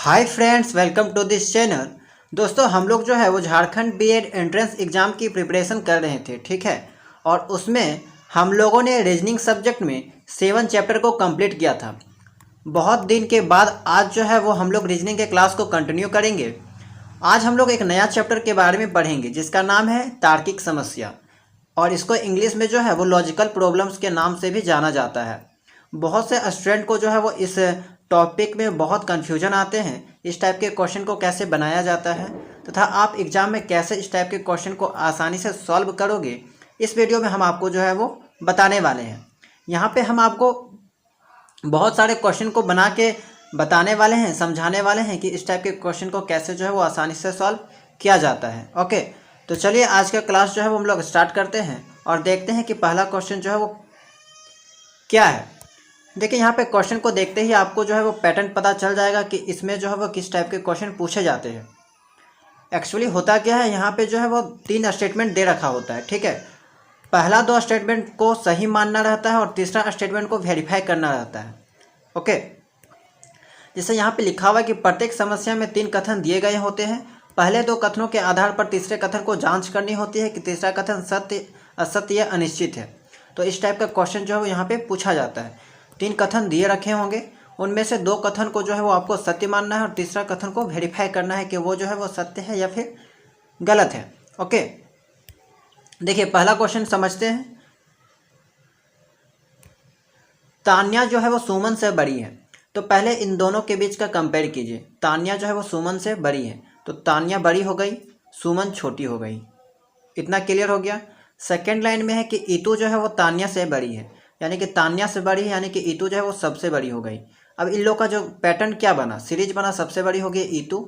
Hi friends, welcome to this channel. दोस्तों, हम लोग जो है वो झारखंड बीएड एंट्रेंस एग्ज़ाम की प्रिपरेशन कर रहे थे, ठीक है। और उसमें हम लोगों ने रीजनिंग सब्जेक्ट में 7 चैप्टर को कंप्लीट किया था। बहुत दिन के बाद आज जो है वो हम लोग रीजनिंग के क्लास को कंटिन्यू करेंगे। आज हम लोग एक नया चैप्टर के बारे में पढ़ेंगे जिसका नाम है तार्किक समस्या, और इसको इंग्लिश में जो है वो लॉजिकल प्रॉब्लम्स के नाम से भी जाना जाता है। बहुत से स्टूडेंट को जो है वो इस टॉपिक में बहुत कन्फ्यूजन आते हैं, इस टाइप के क्वेश्चन को कैसे बनाया जाता है तथा आप एग्ज़ाम में कैसे इस टाइप के क्वेश्चन को आसानी से सॉल्व करोगे, इस वीडियो में हम आपको जो है वो बताने वाले हैं। यहाँ पे हम आपको बहुत सारे क्वेश्चन को बना के बताने वाले हैं, समझाने वाले हैं कि इस टाइप के क्वेश्चन को कैसे जो है वो आसानी से सॉल्व किया जाता है। ओके, तो चलिए आज का क्लास जो है वो हम लोग स्टार्ट करते हैं और देखते हैं कि पहला क्वेश्चन जो है वो क्या है। देखिए, यहाँ पे क्वेश्चन को देखते ही आपको जो है वो पैटर्न पता चल जाएगा कि इसमें जो है वो किस टाइप के क्वेश्चन पूछे जाते हैं। एक्चुअली होता क्या है, यहाँ पे जो है वो 3 स्टेटमेंट दे रखा होता है, ठीक है। पहला 2 स्टेटमेंट को सही मानना रहता है और तीसरा स्टेटमेंट को वेरीफाई करना रहता है। ओके, जैसे यहाँ पे लिखा हुआ है कि प्रत्येक समस्या में 3 कथन दिए गए होते हैं। पहले 2 कथनों के आधार पर तीसरे कथन को जांच करनी होती है कि तीसरा कथन सत्य, असत्य या अनिश्चित है। तो इस टाइप का क्वेश्चन जो है वो यहाँ पे पूछा जाता है। 3 कथन दिए रखे होंगे, उनमें से 2 कथन को जो है वो आपको सत्य मानना है और तीसरा कथन को वेरीफाई करना है कि वो जो है वो सत्य है या फिर गलत है। ओके, देखिए पहला क्वेश्चन समझते हैं। तान्या जो है वो सुमन से बड़ी है, तो पहले इन दोनों के बीच का कंपेयर कीजिए। तान्या जो है वो सुमन से बड़ी है, तो तान्या बड़ी हो गई, सुमन छोटी हो गई। इतना क्लियर हो गया। सेकेंड लाइन में है कि ईतू जो है वो तान्या से बड़ी है, यानी कि तान्या से बड़ी है, यानी कि ईतू जो है वो सबसे बड़ी हो गई। अब इन लोग का जो पैटर्न क्या बना, सीरीज बना, सबसे बड़ी हो गई ईतू,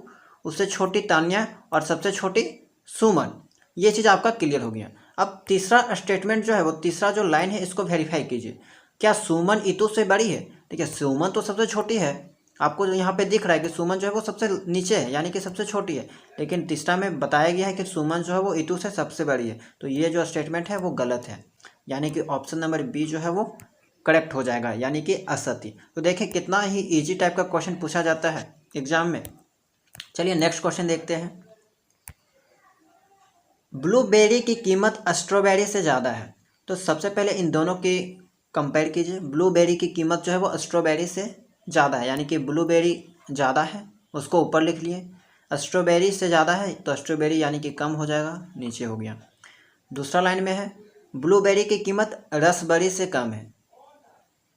उससे छोटी तान्या और सबसे छोटी सुमन। ये चीज़ आपका क्लियर हो गया। अब तीसरा स्टेटमेंट जो है वो तीसरा जो लाइन है इसको वेरीफाई कीजिए। क्या सुमन ईतू से बड़ी है? देखिए, सुमन तो सबसे छोटी है, आपको जो यहाँ पे दिख रहा है कि सुमन जो है वो सबसे नीचे है, यानी कि सबसे छोटी है। लेकिन तीसरा में बताया गया है कि सुमन जो है वो ईतू से सबसे बड़ी है, तो ये जो स्टेटमेंट है वो गलत है, यानी कि ऑप्शन नंबर बी जो है वो करेक्ट हो जाएगा, यानी कि असत्य। तो देखें कितना ही ईजी टाइप का क्वेश्चन पूछा जाता है एग्जाम में। चलिए नेक्स्ट क्वेश्चन देखते हैं। ब्लूबेरी की कीमत स्ट्रॉबेरी से ज़्यादा है, तो सबसे पहले इन दोनों की कंपेयर कीजिए। ब्लूबेरी की कीमत जो है वो स्ट्रॉबेरी से ज़्यादा है, यानी कि ब्लूबेरी ज़्यादा है, उसको ऊपर लिख लिए। स्ट्रॉबेरी से ज़्यादा है तो स्ट्रॉबेरी यानी कि कम हो जाएगा, नीचे हो गया। दूसरा लाइन में है ब्लूबेरी की कीमत रसबेरी से कम है,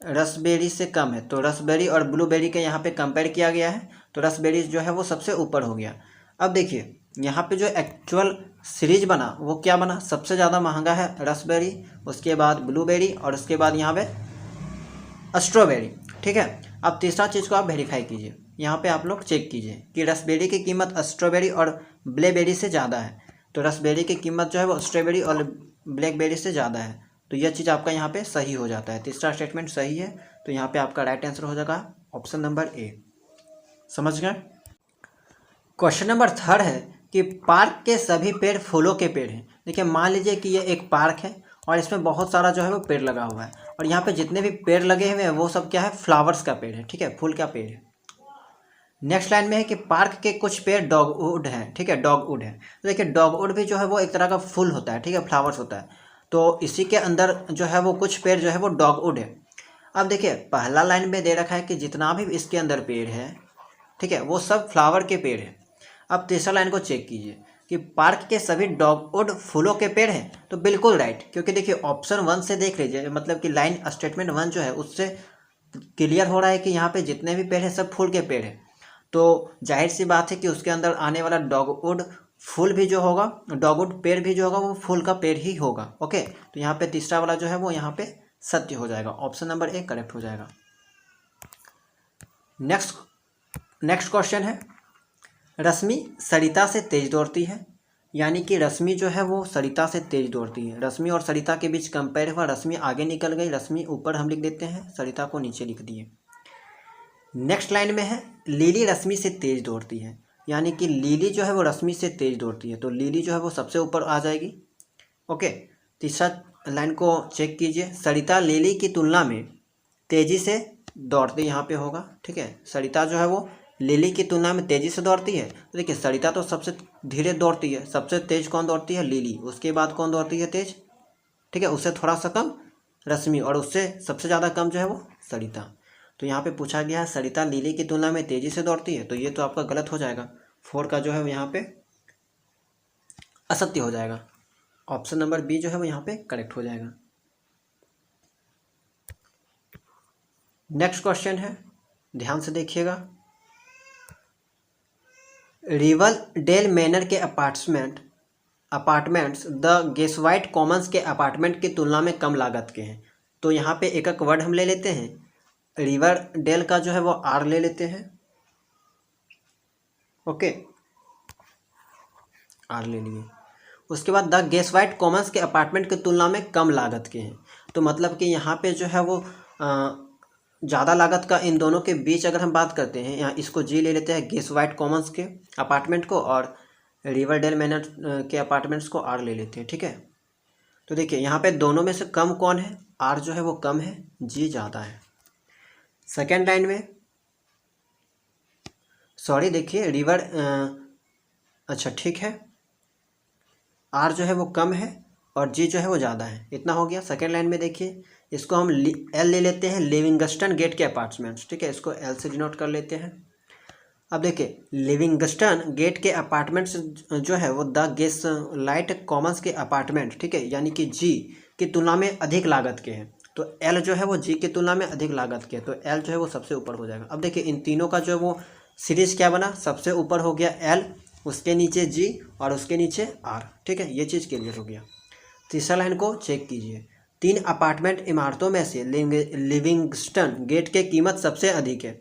रसबेरी से कम है, तो रसबेरी और ब्लूबेरी के यहाँ पे कंपेयर किया गया है, तो रसबेरी जो है वो सबसे ऊपर हो गया। अब देखिए यहाँ पे जो एक्चुअल सीरीज बना वो क्या बना, सबसे ज़्यादा महंगा है रसबेरी, उसके बाद ब्लूबेरी और उसके बाद यहाँ पे स्ट्रॉबेरी, ठीक है। अब तीसरा चीज़ को आप वेरीफाई कीजिए, यहाँ पे आप लोग चेक कीजिए कि रसबेरी की कीमत स्ट्रॉबेरी और ब्लूबेरी से ज़्यादा है, तो रसबेरी की कीमत जो है वो स्ट्रॉबेरी और ब्लैकबेरी से ज़्यादा है, तो यह चीज़ आपका यहाँ पे सही हो जाता है। तीसरा स्टेटमेंट सही है, तो यहाँ पे आपका राइट आंसर हो जाएगा ऑप्शन नंबर ए। समझ गए। क्वेश्चन नंबर 3 है कि पार्क के सभी पेड़ फूलों के पेड़ हैं। देखिए, मान लीजिए कि ये एक पार्क है और इसमें बहुत सारा जो है वो पेड़ लगा हुआ है, और यहाँ पे जितने भी पेड़ लगे हुए हैं वो सब क्या है, फ्लावर्स का पेड़ है, ठीक है, फूल का पेड़ है। नेक्स्ट लाइन में है कि पार्क के कुछ पेड़ डॉगवुड हैं, ठीक है, डॉगवुड है। तो देखिए डॉगवुड भी जो है वो एक तरह का फूल होता है, ठीक है, फ्लावर्स होता है, तो इसी के अंदर जो है वो कुछ पेड़ जो है वो डॉगवुड है। अब देखिए पहला लाइन में दे रखा है कि जितना भी इसके अंदर पेड़ है, ठीक है, वो सब फ्लावर के पेड़ है। अब तीसरा लाइन को चेक कीजिए कि पार्क के सभी डॉगवुड फूलों के पेड़ हैं, तो बिल्कुल राइट, क्योंकि देखिए ऑप्शन 1 से देख लीजिए, मतलब कि लाइन स्टेटमेंट 1 जो है उससे क्लियर हो रहा है कि यहाँ पे जितने भी पेड़ हैं सब फूल के पेड़ हैं, तो जाहिर सी बात है कि उसके अंदर आने वाला डॉगवुड फूल भी जो होगा, डॉगवुड पेड़ भी जो होगा वो फूल का पेड़ ही होगा। ओके, तो यहाँ पे तीसरा वाला जो है वो यहाँ पे सत्य हो जाएगा, ऑप्शन नंबर ए करेक्ट हो जाएगा। नेक्स्ट क्वेश्चन है, रश्मि सरिता से तेज दौड़ती है, यानी कि रश्मि जो है वो सरिता से तेज दौड़ती है। रश्मि और सरिता के बीच कंपेयर हुआ, रश्मि आगे निकल गई, रश्मि ऊपर हम लिख देते हैं, सरिता को नीचे लिख दिए। नेक्स्ट लाइन में है लिली रश्मि से तेज दौड़ती है, यानी कि लिली जो है वो रश्मि से तेज दौड़ती है, तो लिली जो है वो सबसे ऊपर आ जाएगी। ओके, तीसरा लाइन को चेक कीजिए, सरिता लिली की तुलना में तेजी से दौड़ती यहाँ पे होगा, ठीक है, सरिता जो है वो लिली की तुलना में तेज़ी से दौड़ती है? तो देखिए सरिता तो सबसे धीरे दौड़ती है, सबसे तेज़ कौन दौड़ती है? लिली। उसके बाद कौन दौड़ती है तेज़? ठीक है, उससे थोड़ा सा कम रश्मि, और उससे सबसे ज़्यादा कम जो है वो सरिता। तो यहाँ पे पूछा गया है सरिता लिली की तुलना में तेज़ी से दौड़ती है, तो ये तो आपका गलत हो जाएगा। 4 का जो है यहाँ पे असत्य हो जाएगा। ऑप्शन नंबर बी जो है वो यहाँ पे करेक्ट हो जाएगा। नेक्स्ट क्वेश्चन है, ध्यान से देखिएगा। रिवल डेल मैनर के अपार्टमेंट्स द गेसवाइट कॉमन्स के अपार्टमेंट की तुलना में कम लागत के हैं। तो यहाँ पे एक एक वर्ड हम ले लेते हैं। रिवर डेल का जो है वो आर ले लेते हैं, ओके, आर ले लिए। उसके बाद द गेसवाइट कॉमन्स के अपार्टमेंट की तुलना में कम लागत के हैं, तो मतलब कि यहाँ पे जो है वो ज़्यादा लागत का इन दोनों के बीच अगर हम बात करते हैं, यहाँ इसको जी ले लेते हैं गेसवाइट कॉमन्स के अपार्टमेंट को, और रिवरडेल मैनर के अपार्टमेंट्स को आर ले लेते हैं। ठीक है, तो देखिए यहाँ पे दोनों में से कम कौन है? आर जो है वो कम है, जी ज़्यादा है। सेकेंड लाइन में सॉरी देखिए अच्छा ठीक है, आर जो है वो कम है और जी जो है वो ज़्यादा है, इतना हो गया। सेकेंड लाइन में देखिए इसको हम एल ले लेते हैं, लिविंगस्टन गेट के अपार्टमेंट्स। ठीक है, इसको एल से डिनोट कर लेते हैं। अब देखिए लिविंगस्टन गेट के अपार्टमेंट्स जो है वो द गेस लाइट कॉमन्स के अपार्टमेंट, ठीक है, यानी कि जी की तुलना में अधिक लागत के हैं, तो एल जो है वो जी की तुलना में अधिक लागत के, तो एल जो है वो सबसे ऊपर हो जाएगा। अब देखिए इन तीनों का जो है वो सीरीज क्या बना? सबसे ऊपर हो गया एल, उसके नीचे जी और उसके नीचे आर। ठीक है, ये चीज़ क्लियर हो गया। तीसरा लाइन को चेक कीजिए। 3 अपार्टमेंट इमारतों में से लिविंगस्टन गेट की कीमत सबसे अधिक है,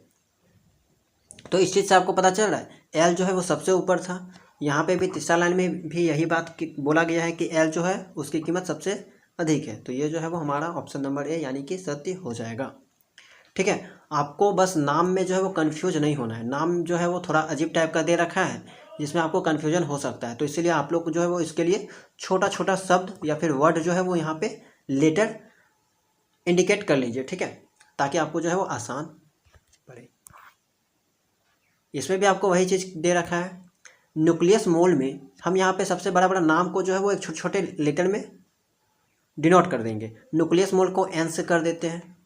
तो इस चीज़ से आपको पता चल रहा है एल जो है वो सबसे ऊपर था। यहाँ पे भी तीसरा लाइन में भी यही बात बोला गया है कि एल जो है उसकी कीमत सबसे अधिक है, तो ये जो है वो हमारा ऑप्शन नंबर ए यानी कि सत्य हो जाएगा। ठीक है, आपको बस नाम में जो है वो कन्फ्यूज नहीं होना है। नाम जो है वो थोड़ा अजीब टाइप का दे रखा है जिसमें आपको कन्फ्यूजन हो सकता है, तो इसीलिए आप लोग जो है वो इसके लिए छोटा छोटा शब्द या फिर वर्ड जो है वो यहाँ पे लेटर इंडिकेट कर लीजिए। ठीक है, ताकि आपको जो है वो आसान पड़े। इसमें भी आपको वही चीज़ दे रखा है। न्यूक्लियस मोल में हम यहाँ पे सबसे बड़ा बड़ा नाम को जो है वो एक छोटे छोटे लेटर में डिनोट कर देंगे। न्यूक्लियस मोल को एन से कर देते हैं।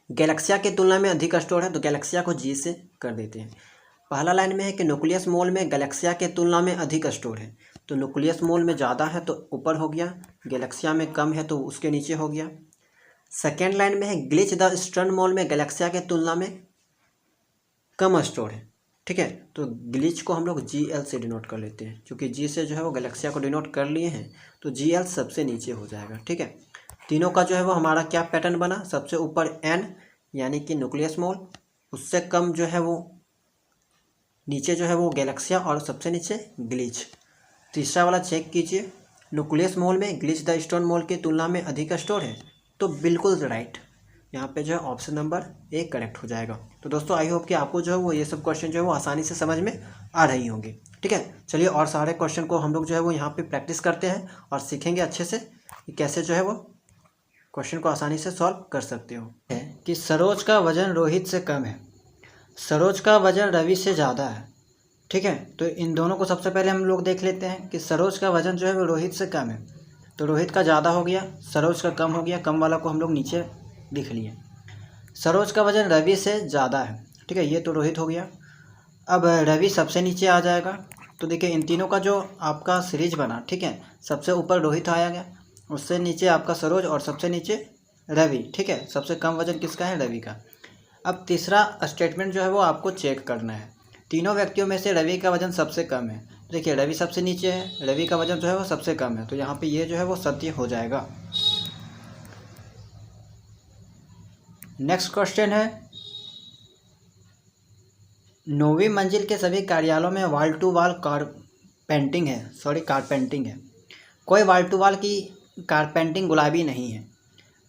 गैलेक्सिया की तुलना में अधिक स्टोर है, तो गैलेक्सिया को जी से कर देते हैं। पहला लाइन में है कि न्यूक्लियस मोल में गैलेक्सिया के तुलना में अधिक स्टोर है, तो न्यूक्लियस मोल में ज़्यादा है तो ऊपर हो गया, गैलेक्सिया में कम है तो उसके नीचे हो गया। सेकेंड लाइन में है ग्लिच द ईस्टर्न मोल में गैलेक्सिया के तुलना में कम स्टोर है। ठीक है, तो ग्लिच को हम लोग जी एल से डिनोट कर लेते हैं, क्योंकि जी से जो है वो गैलेक्सिया को डिनोट कर लिए हैं, तो जी एल सबसे नीचे हो जाएगा। ठीक है, तीनों का जो है वो हमारा क्या पैटर्न बना? सबसे ऊपर एन यानी कि न्यूक्लियस मोल, उससे कम जो है वो नीचे जो है वो गैलेक्सिया, और सबसे नीचे ग्लिच। तीसरा वाला चेक कीजिए, न्यूक्लियस मोल में ग्लिच द ईस्टर्न मोल की तुलना में अधिक स्टोर है, तो बिल्कुल राइट, यहाँ पे जो है ऑप्शन नंबर ए करेक्ट हो जाएगा। तो दोस्तों आई होप कि आपको जो है वो ये सब क्वेश्चन जो है वो आसानी से समझ में आ रही होंगी। ठीक है, चलिए और सारे क्वेश्चन को हम लोग जो है वो यहाँ पे प्रैक्टिस करते हैं और सीखेंगे अच्छे से कि कैसे जो है वो क्वेश्चन को आसानी से सॉल्व कर सकते हो। कि सरोज का वजन रोहित से कम है, सरोज का वजन रवि से ज़्यादा है। ठीक है, तो इन दोनों को सबसे पहले हम लोग देख लेते हैं कि सरोज का वजन जो है वो रोहित से कम है, तो रोहित का ज़्यादा हो गया, सरोज का कम हो गया, कम वाला को हम लोग नीचे लिख लिए। सरोज का वजन रवि से ज़्यादा है, ठीक है, ये तो रोहित हो गया। अब रवि सबसे नीचे आ जाएगा, तो देखिए इन तीनों का जो आपका सीरीज बना, ठीक है, सबसे ऊपर रोहित आया गया, उससे नीचे आपका सरोज और सबसे नीचे रवि। ठीक है, सबसे कम वजन किसका है? रवि का। अब तीसरा स्टेटमेंट जो है वो आपको चेक करना है, तीनों व्यक्तियों में से रवि का वजन सबसे कम है। देखिए रवि सबसे नीचे है, रवि का वजन जो है वो सबसे कम है, तो यहाँ पे ये जो है वो सत्य हो जाएगा। नेक्स्ट क्वेश्चन है, 9वीं मंजिल के सभी कार्यालयों में वॉल टू वॉल कारपेंटिंग है, कोई वॉल टू वॉल की कारपेंटिंग गुलाबी नहीं है।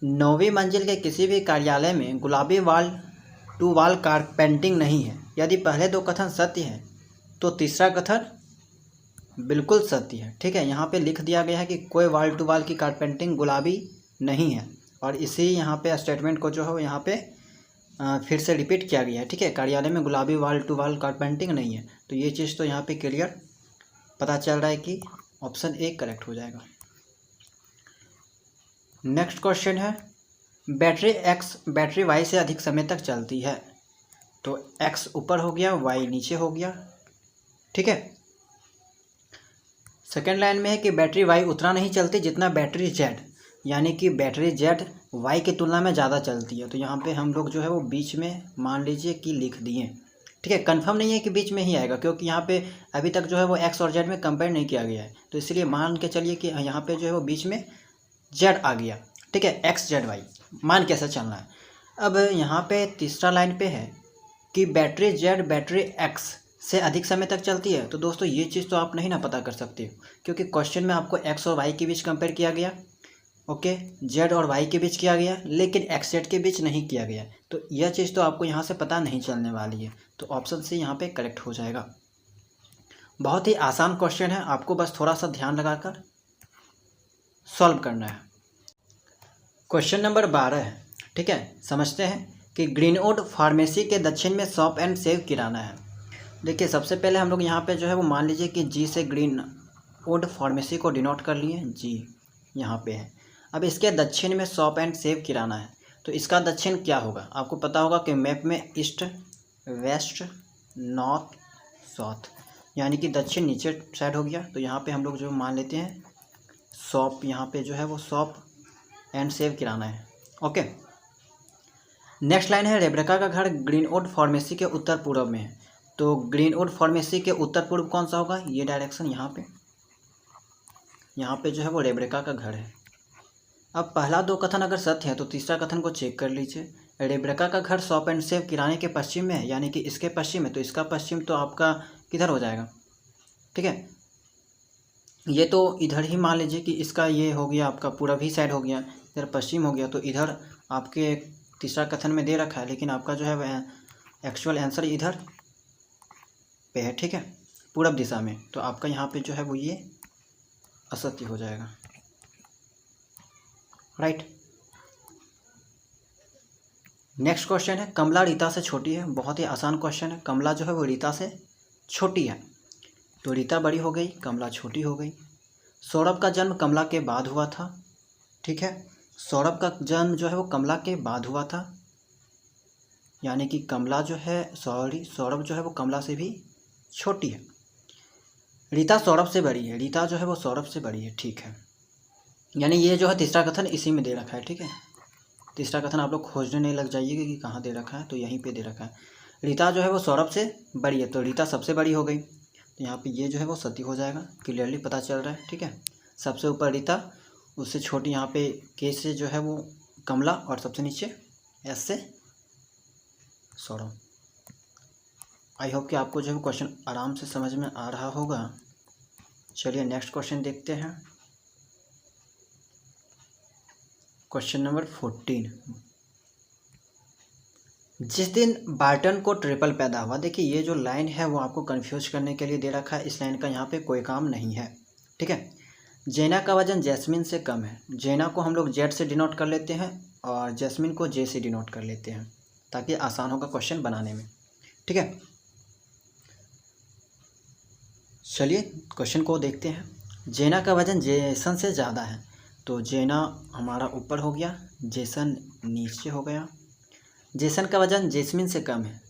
9वीं मंजिल के किसी भी कार्यालय में गुलाबी वॉल टू वॉल कारपेंटिंग नहीं है। यदि पहले दो कथन सत्य है तो तीसरा कथन बिल्कुल सत्य है। ठीक है, यहाँ पे लिख दिया गया है कि कोई वॉल टू वॉल की कारपेंटिंग गुलाबी नहीं है, और इसी यहाँ पे स्टेटमेंट को जो है यहाँ पे फिर से रिपीट किया गया है, ठीक है। कार्यालय में गुलाबी वाल टू वाल कारपेंटिंग नहीं है, तो ये चीज़ तो यहाँ पे क्लियर पता चल रहा है कि ऑप्शन ए करेक्ट हो जाएगा। नेक्स्ट क्वेश्चन है, बैटरी वाई से अधिक समय तक चलती है, तो एक्स ऊपर हो गया, वाई नीचे हो गया, ठीक है। सेकेंड लाइन में है कि बैटरी वाई उतना नहीं चलती जितना बैटरी जेड, यानी कि बैटरी जेड वाई की तुलना में ज़्यादा चलती है, तो यहाँ पे हम लोग जो है वो बीच में मान लीजिए कि लिख दिए, ठीक है। कंफर्म नहीं है कि बीच में ही आएगा, क्योंकि यहाँ पे अभी तक जो है वो एक्स और जेड में कंपेयर नहीं किया गया है, तो इसलिए मान के चलिए कि यहाँ पे जो है वो बीच में जेड आ गया, ठीक है। एक्स जेड वाई मान कैसे चलना है। अब यहाँ पे तीसरा लाइन पे है कि बैटरी जेड बैटरी एक्स से अधिक समय तक चलती है, तो दोस्तों ये चीज़ तो आप नहीं ना पता कर सकते हो, क्योंकि क्वेश्चन में आपको एक्स और वाई के बीच कंपेयर किया गया, ओके, जेड और वाई के बीच किया गया, लेकिन एक्स जेड के बीच नहीं किया गया, तो यह चीज़ तो आपको यहाँ से पता नहीं चलने वाली है, तो ऑप्शन सी यहाँ पे करेक्ट हो जाएगा। बहुत ही आसान क्वेश्चन है, आपको बस थोड़ा सा ध्यान लगाकर सॉल्व करना है। क्वेश्चन नंबर 12 है, ठीक है। समझते हैं कि ग्रीनवुड फार्मेसी के दक्षिण में शॉप एंड सेव किराना है। देखिए सबसे पहले हम लोग यहाँ पे जो है वो मान लीजिए कि जी से ग्रीनवुड फार्मेसी को डिनोट कर लिए, जी यहाँ पे है। अब इसके दक्षिण में शॉप एंड सेव किराना है, तो इसका दक्षिण क्या होगा, आपको पता होगा कि मैप में ईस्ट वेस्ट नॉर्थ साउथ, यानी कि दक्षिण नीचे साइड हो गया, तो यहाँ पे हम लोग जो मान लेते हैं शॉप, यहाँ पे जो है वो शॉप एंड सेव किराना है, ओके। नेक्स्ट लाइन है, रेबेका का घर ग्रीनवुड फार्मेसी के उत्तर पूर्व में है, तो ग्रीनवुड फार्मेसी के उत्तर पूर्व कौन सा होगा, ये डायरेक्शन यहाँ पे जो है वो रेबेका का घर है। अब पहला दो कथन अगर सत्य है तो तीसरा कथन को चेक कर लीजिए। रेबेका का घर शॉप एंड सेव किराने के पश्चिम में है, यानी कि इसके पश्चिम है, तो इसका पश्चिम तो आपका किधर हो जाएगा, ठीक है। ये तो इधर ही मान लीजिए कि इसका ये हो गया आपका पूरब ही साइड हो गया, इधर पश्चिम हो गया, तो इधर आपके तीसरा कथन में दे रखा है, लेकिन आपका जो है वह एक्चुअल आंसर इधर पे है, ठीक है, पूरब दिशा में, तो आपका यहाँ पे जो है वो ये असत्य हो जाएगा, राइट। नेक्स्ट क्वेश्चन है, कमला रीता से छोटी है। बहुत ही आसान क्वेश्चन है, कमला जो है वो रीता से छोटी है, तो रीता बड़ी हो गई, कमला छोटी हो गई। सौरभ का जन्म कमला के बाद हुआ था, ठीक है, सौरभ का जन्म जो है वो कमला के बाद हुआ था, यानी कि कमला जो है सौरभ जो है वो कमला से भी छोटी है। रीता सौरभ से बड़ी है, रीता जो है वो सौरभ से बड़ी है, ठीक है, यानी ये जो है तीसरा कथन इसी में दे रखा है, ठीक है। तीसरा कथन आप लोग खोजने नहीं लग जाइएगा कि कहाँ दे रखा है, तो यहीं पे दे रखा है। रीता जो है वो सौरभ से बड़ी है, तो रीता सबसे बड़ी हो गई, तो यहाँ पे ये जो है वो सत्य हो जाएगा, क्लियरली पता चल रहा है, ठीक है। सबसे ऊपर रीता, उससे छोटी यहाँ पे के से जो है वो कमला, और सबसे नीचे एस से सौरभ। आई होप कि आपको जो है वो क्वेश्चन आराम से समझ में आ रहा होगा। चलिए नेक्स्ट क्वेश्चन देखते हैं, क्वेश्चन नंबर 14। जिस दिन बार्टन को ट्रिपल पैदा हुआ, देखिए ये जो लाइन है वो आपको कंफ्यूज करने के लिए दे रखा है, इस लाइन का यहाँ पे कोई काम नहीं है, ठीक है। जेना का वजन जैस्मिन से कम है, जेना को हम लोग जेड से डिनोट कर लेते हैं और जैस्मिन को जे से डिनोट कर लेते हैं, ताकि आसान होगा क्वेश्चन बनाने में, ठीक है। चलिए क्वेश्चन को देखते हैं। जेना का वजन जेसन से ज़्यादा है, तो जेना हमारा ऊपर हो गया, जेसन नीचे हो गया। जेसन का वजन जैस्मिन से कम है,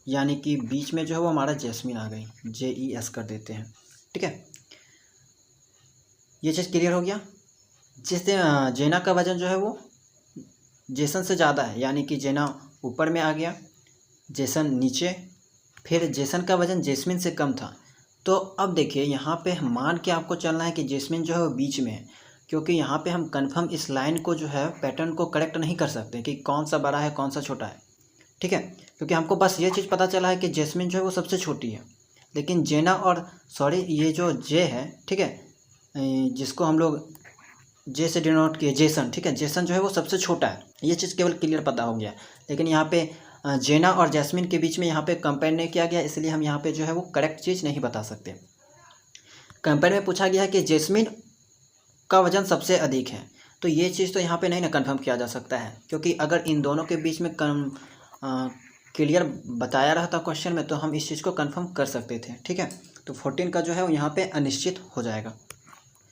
यानी कि बीच में जो है वो हमारा जैस्मिन आ गई, JES कर देते हैं, ठीक है। ये चीज़ क्लियर हो गया। जेना का वजन जो है वो जेसन से ज़्यादा है, यानी कि जेना ऊपर में आ गया, जेसन नीचे, फिर जेसन का वजन जैस्मिन से कम था। तो अब देखिए यहाँ पे मान के आपको चलना है कि जैस्मिन जो है वो बीच में है, क्योंकि यहाँ पे हम कंफर्म इस लाइन को जो है पैटर्न को करेक्ट नहीं कर सकते कि कौन सा बड़ा है कौन सा छोटा है, ठीक है, क्योंकि हमको बस ये चीज़ पता चला है कि जैस्मिन जो है वो सबसे छोटी है, लेकिन जेना और ये जो जे है, ठीक है, जिसको हम लोग जे से डिनोट किए जेसन, ठीक है, जेसन जो है वो सबसे छोटा है, ये चीज़ केवल क्लियर पता हो गया। लेकिन यहाँ पे जेना और जैस्मिन के बीच में यहाँ पे कंपेयर नहीं किया गया, इसलिए हम यहाँ पे जो है वो करेक्ट चीज़ नहीं बता सकते। कंपेयर में पूछा गया है कि जैस्मिन का वजन सबसे अधिक है, तो ये चीज़ तो यहाँ पे नहीं ना कंफर्म किया जा सकता है, क्योंकि अगर इन दोनों के बीच में क्लियर बताया रहा था क्वेश्चन में, तो हम इस चीज़ को कंफर्म कर सकते थे। ठीक है, तो 14 का जो है वो यहाँ पे अनिश्चित हो जाएगा।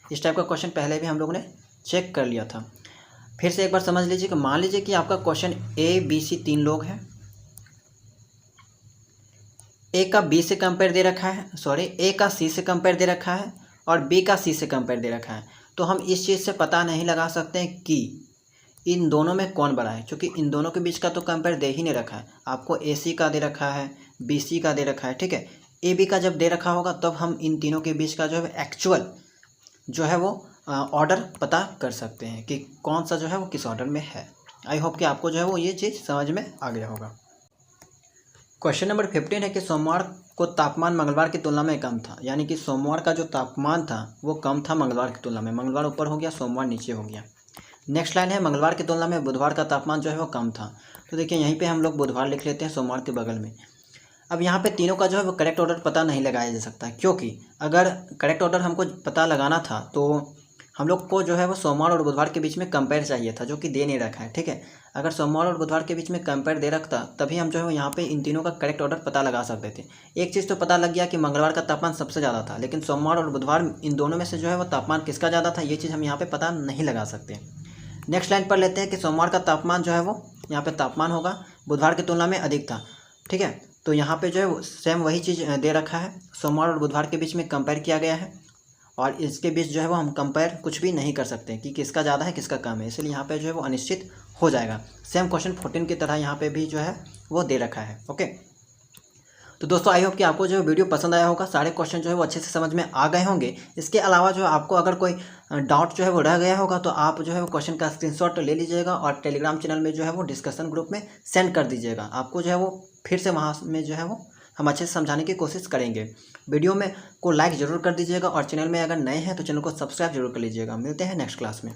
इस टाइप का क्वेश्चन पहले भी हम लोगों ने चेक कर लिया था। फिर से एक बार समझ लीजिए कि मान लीजिए कि आपका क्वेश्चन ए बी सी 3 लोग हैं, ए का बी से कंपेयर दे रखा है, सॉरी ए का सी से कंपेयर दे रखा है और बी का सी से कंपेयर दे रखा है। तो हम इस चीज़ से पता नहीं लगा सकते हैं कि इन दोनों में कौन बड़ा है, क्योंकि इन दोनों के बीच का तो कंपेयर दे ही नहीं रखा है। आपको ए सी का दे रखा है, बी सी का दे रखा है, ठीक है। ए बी का जब दे रखा होगा तब हम इन तीनों के बीच का जो है एक्चुअल जो है वो ऑर्डर पता कर सकते हैं कि कौन सा जो है वो किस ऑर्डर में है। आई होप कि आपको जो है वो ये चीज़ समझ में आ गया होगा। क्वेश्चन नंबर 15 है कि सोमवार को तापमान मंगलवार की तुलना में कम था, यानी कि सोमवार का जो तापमान था वो कम था मंगलवार की तुलना में। मंगलवार ऊपर हो गया, सोमवार नीचे हो गया। नेक्स्ट लाइन है मंगलवार की तुलना में बुधवार का तापमान जो है वो कम था। तो देखिए यहीं पे हम लोग बुधवार लिख लेते हैं सोमवार के बगल में। अब यहाँ पे तीनों का जो है वो करेक्ट ऑर्डर पता नहीं लगाया जा सकता, क्योंकि अगर करेक्ट ऑर्डर हमको पता लगाना था तो हम लोग को जो है वो सोमवार और बुधवार के बीच में कंपेयर चाहिए था, जो कि दे नहीं रखा है। ठीक है, अगर सोमवार और बुधवार के बीच में कंपेयर दे रखता तभी हम जो है यहाँ पे इन तीनों का करेक्ट ऑर्डर पता लगा सकते थे। एक चीज़ तो पता लग गया कि मंगलवार का तापमान सबसे ज़्यादा था, लेकिन सोमवार और बुधवार इन दोनों में से जो है वो तापमान किसका ज़्यादा था, ये चीज़ हम यहाँ पे पता नहीं लगा सकते। नेक्स्ट लाइन पर लेते हैं कि सोमवार का तापमान जो है वो यहाँ पे तापमान होगा बुधवार की तुलना में अधिक था। ठीक है, तो यहाँ पे जो है सेम वही चीज़ दे रखा है, सोमवार और बुधवार के बीच में कंपेयर किया गया है और इसके बीच जो है वो हम कंपेयर कुछ भी नहीं कर सकते कि किसका ज़्यादा है किसका कम है, इसलिए यहाँ पे जो है वो अनिश्चित हो जाएगा। सेम क्वेश्चन 14 की तरह यहाँ पे भी जो है वो दे रखा है। ओके, तो दोस्तों आई होप कि आपको जो है वीडियो पसंद आया होगा, सारे क्वेश्चन जो है वो अच्छे से समझ में आ गए होंगे। इसके अलावा जो है आपको अगर कोई डाउट जो है वो रह गया होगा तो आप जो है वो क्वेश्चन का स्क्रीनशॉट ले लीजिएगा और टेलीग्राम चैनल में जो है वो डिस्कशन ग्रुप में सेंड कर दीजिएगा। आपको जो है वो फिर से वहाँ में जो है वो हम अच्छे से समझाने की कोशिश करेंगे। वीडियो में को लाइक ज़रूर कर दीजिएगा और चैनल में अगर नए हैं तो चैनल को सब्सक्राइब जरूर कर लीजिएगा। मिलते हैं नेक्स्ट क्लास में।